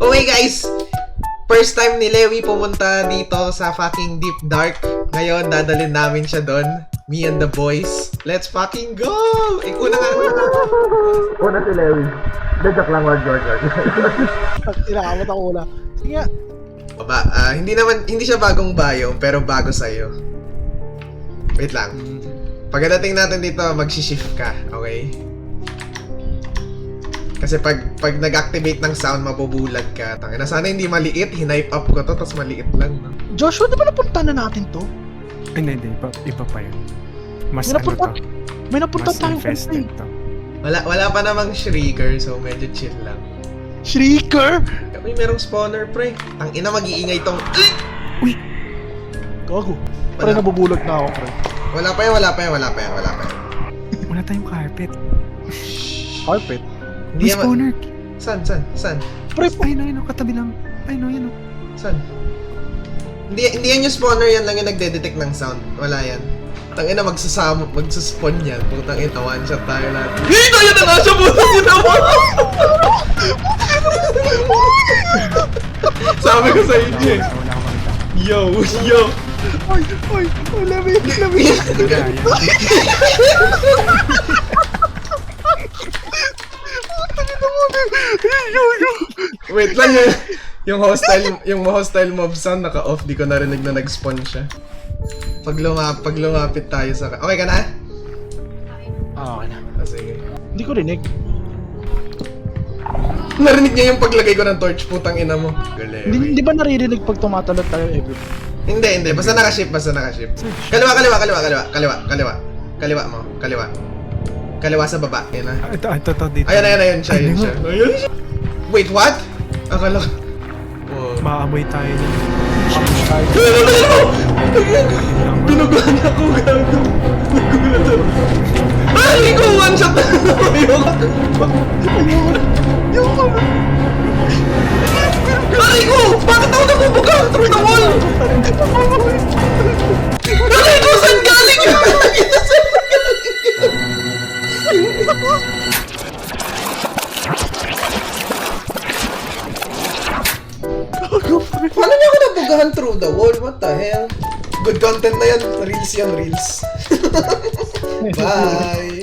Okay guys, first time ni Lewy pumunta dito sa fucking Deep Dark. Ngayon, dadalhin namin siya doon. Me and the boys. Let's fucking go! Una nga. Una si Lewy. Joke lang, wag. Inakamot ako wala. Sige nga. Hindi siya bagong biome, pero bago sa'yo. Wait lang. Pagdating natin dito, mag-shift ka, okay? Kasi pag nag-activate ng sound, mabubulag ka. Tangina, sana hindi maliit. Hinipe up ko to, tapos maliit lang. No? Joshua, di ba napunta na natin to? Hindi. Iba pa yun. Mas May napunta, ano to? may napunta Mas tayong infested to. Wala pa namang shrieker, so medyo chill lang. Shrieker! Uy, merong spawner, pre. Ang ina, mag-iingay tong... Uy! Gago. Pre, nabubulag na ako, pre. Wala pa yan. Wala tayong carpet. Carpet. Hindi May yan spawner. Saan? Pre, Ayun, katabi lang. Ayun. Saan? Hindi yan yung spawner, yan lang yung nagde-detect ng sound. Wala yan. Tangina, magsaspawn yan. Putang ina, one shot tayo lahat. Hito yan na nga siya, putang ina mo! Sabi ko sa inyo eh. Wala akong makita. Yo! Oy, labi. Gaya. Wait lang yung hostile mob sound naka-off, di ko narinig na nag-spawn siya. Pag lumapit tayo sa... Okay ka na? Okay na. Sige. Hindi ko rinig. Narinig niya yung paglagay ko ng torch, putang ina mo. Hindi ba naririnig pag tumatalon tayo every... Hindi. Basta naka-ship. Kaliwa mo. Kaliwa sa baba. Yan na. Ito dito. Ayan siya. Wait, what? Akala ko... Oh. Maamoy tayo dyan. Binuguan ako, gago. Nagulat ako. Ay, ko one shot na Ay, ko! Bakit ako nabubuga through the wall? Ay, ko! Saan galing yun? Paano niya ako nabugahan through the wall? What the hell? Good content na yan. Reels yan, reels. Bye!